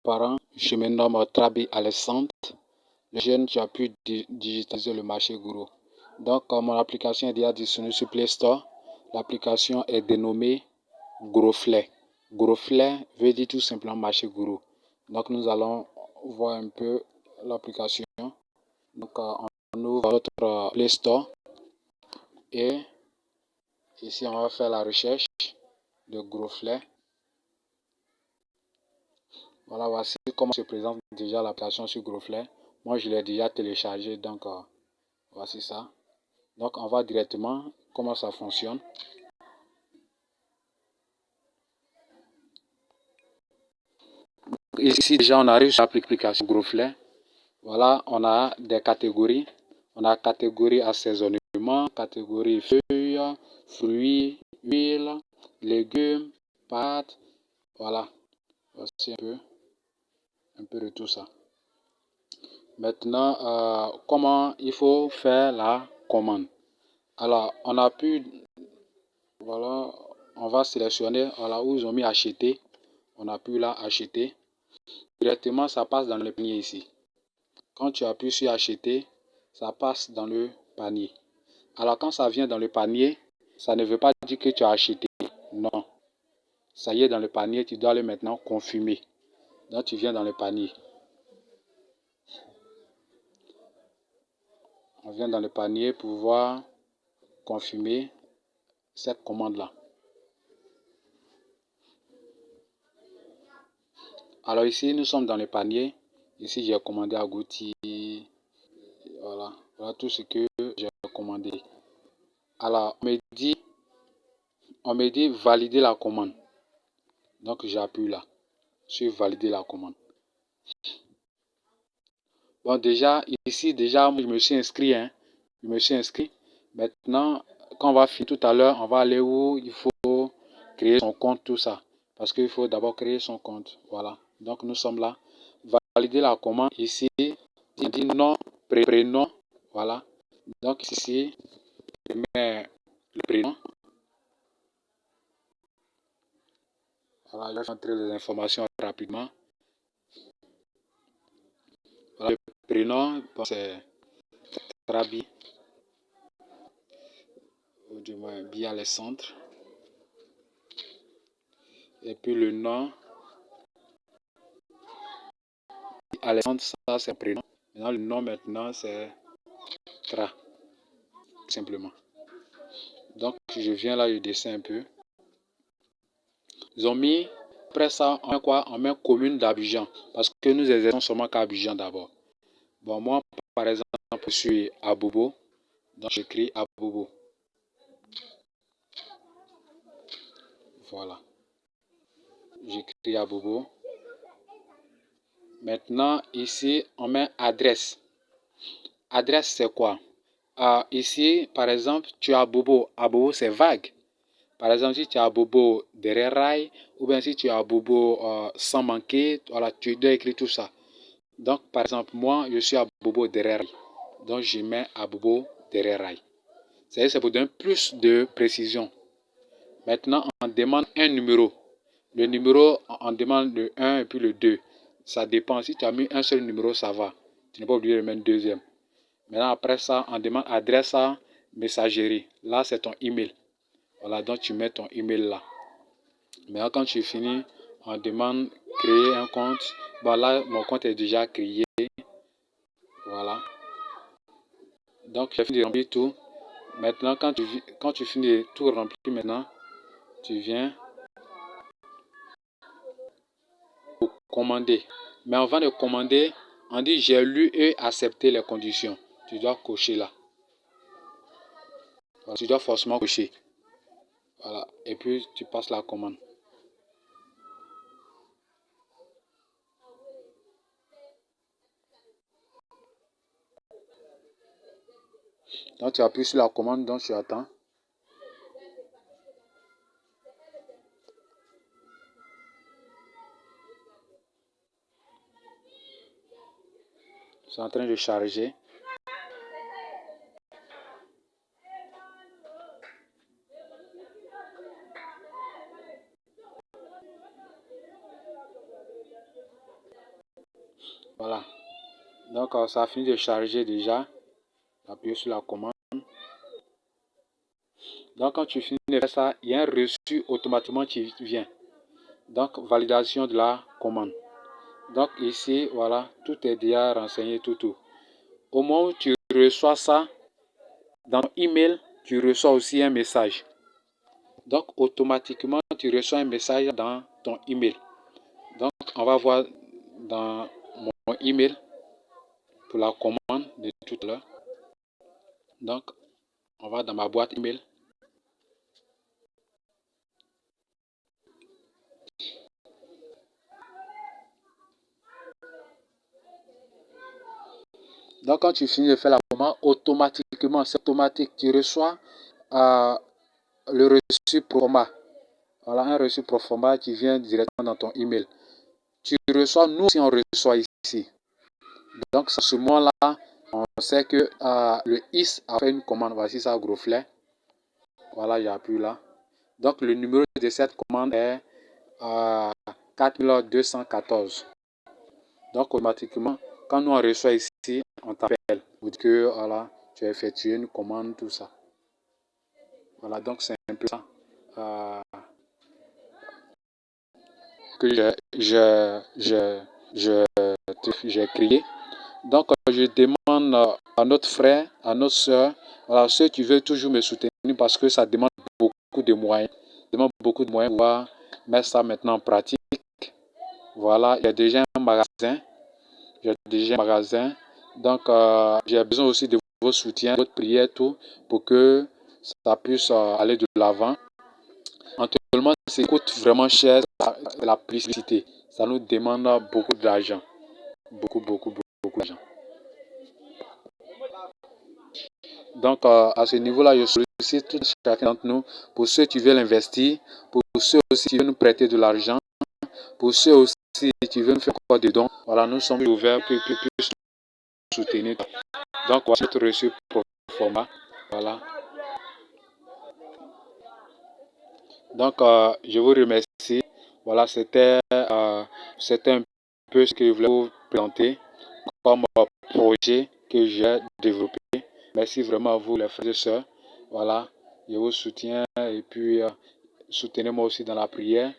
parents, je me nomme Trabi Alessandre. Le jeune, tu as pu digitaliser le marché gros. Donc, mon application est déjà disponible sur Play Store. L'application est dénommée Grosflet. Grosflet veut dire tout simplement marché gros. Donc, nous allons voir un peu l'application. Donc, on ouvre notre Play Store et ici, on va faire la recherche de Grosflet. Voilà, voici comment se présente déjà l'application sur Grosflet. Moi, je l'ai déjà téléchargé, donc voici ça. Donc, on va directement comment ça fonctionne. Ici, déjà, on arrive sur l'application Grosflet. Voilà, on a des catégories. On a catégorie assaisonnement, catégorie feuilles, fruits, huile, légumes, pâtes. Voilà, voici un peu de tout ça. Maintenant, comment il faut faire la commande. Alors, on a pu, voilà, on va sélectionner, voilà, où ils ont mis acheter. On a pu là acheter. Directement, ça passe dans le panier ici. Quand tu appuies sur acheter, ça passe dans le panier. Alors, quand ça vient dans le panier, ça ne veut pas dire que tu as acheté. Non. Ça y est dans le panier, tu dois le maintenant confirmer. Donc, tu viens dans le panier. On vient dans le panier pour pouvoir confirmer cette commande-là. Alors ici, nous sommes dans le panier. Ici, j'ai commandé agouti. Voilà. Voilà tout ce que j'ai commandé. Alors, on me dit valider la commande. Donc, j'appuie là. Sur valider la commande. Bon, déjà, ici, déjà, je me suis inscrit. Je me suis inscrit. Maintenant, quand on va finir tout à l'heure, on va aller où il faut créer son compte, tout ça. Parce qu'il faut d'abord créer son compte. Voilà. Donc, nous sommes là. Valider la commande. Ici, il dit nom, prénom. Voilà. Donc, ici, je mets le prénom. Voilà, je vais entrer les informations rapidement. Voilà, le prénom, c'est Trabi. Ou du moins, bien les centres. Et puis le nom. Alexandre, ça c'est un prénom. Maintenant, le nom maintenant c'est Tra. Tout simplement. Donc, je viens là, je descends un peu. Ils ont mis, après ça, on met quoi? On met commune d'Abidjan. Parce que nous exerçons seulement qu'à Abidjan d'abord. Bon, moi, par exemple, je suis à Bobo. Donc, j'écris à Bobo. Voilà. J'écris à Bobo. Maintenant, ici, on met adresse. Adresse, c'est quoi? Ici, par exemple, tu as Bobo. À Bobo, c'est vague. Par exemple, si tu as Bobo derrière rail, ou bien si tu as Bobo sans manquer, voilà, tu dois écrire tout ça. Donc, par exemple, moi, je suis à Bobo derrière rail. Donc, je mets à Bobo derrière rail. C'est pour donner plus de précision. Maintenant, on demande un numéro. Le numéro, on demande le 1 et puis le 2. Ça dépend. Si tu as mis un seul numéro, ça va. Tu n'es pas obligé de mettre un deuxième. Maintenant, après ça, on demande adresse à messagerie. Là, c'est ton email. Voilà, donc tu mets ton email là. Maintenant, quand tu finis, on demande créer un compte. Bon, là, mon compte est déjà créé. Voilà. Donc, j'ai fini de remplir tout. Maintenant, quand tu finis de tout remplir, maintenant, tu viens pour commander. Mais avant de commander, on dit j'ai lu et accepté les conditions. Tu dois cocher là. Voilà, tu dois forcément cocher. Voilà. Et puis, tu passes la commande. Donc, tu appuies sur la commande, donc tu attends. C'est en train de charger. Voilà. Donc, ça a fini de charger déjà. Appuyez sur la commande. Donc, quand tu finis de faire ça, il y a un reçu automatiquement qui vient. Donc, validation de la commande. Donc, ici, voilà, tout est déjà renseigné, tout. Au moment où tu reçois ça, dans ton email, tu reçois aussi un message. Donc, automatiquement, tu reçois un message dans ton email. Donc, on va voir dans mon email pour la commande de tout à l'heure. Donc, on va dans ma boîte email. Donc, quand tu finis de faire la commande, automatiquement, c'est automatique, tu reçois le reçu pro forma. Voilà, un reçu pro forma qui vient directement dans ton email. Tu reçois, nous aussi on reçoit ici. Donc, à ce moment-là, on sait que le IS a fait une commande. Voici ça, gros fleur. Voilà, il n'y a plus là. Donc, le numéro de cette commande est 4214. Donc, automatiquement, quand nous on reçoit ici, on t'appelle pour dire que voilà, tu as effectué une commande, tout ça. Voilà, donc c'est un peu ça que j'ai créé. Donc, je demande à notre frère, à notre soeur, voilà, ceux qui veulent toujours me soutenir parce que ça demande beaucoup de moyens. Ça demande beaucoup de moyens pour pouvoir mettre ça maintenant en pratique. Voilà, il y a déjà un magasin. J'ai déjà un magasin. Donc, j'ai besoin aussi de vos soutiens, de votre prière, tout, pour que ça puisse aller de l'avant. Actuellement, ça coûte vraiment cher la publicité. Ça nous demande beaucoup d'argent. Beaucoup d'argent. Donc, à ce niveau-là, je sollicite tout chacun d'entre nous, pour ceux qui veulent investir, pour ceux aussi qui veulent nous prêter de l'argent, pour ceux aussi qui veulent nous faire quoi des dons. Voilà, nous sommes ouverts pour puissent nous soutenir. Donc, voici notre reçu pour format. Voilà. Donc, je vous remercie. Voilà, c'était un peu ce que je voulais vous présenter comme projet que j'ai développé. Merci vraiment à vous, les frères et sœurs. Voilà, je vous soutiens et puis soutenez-moi aussi dans la prière.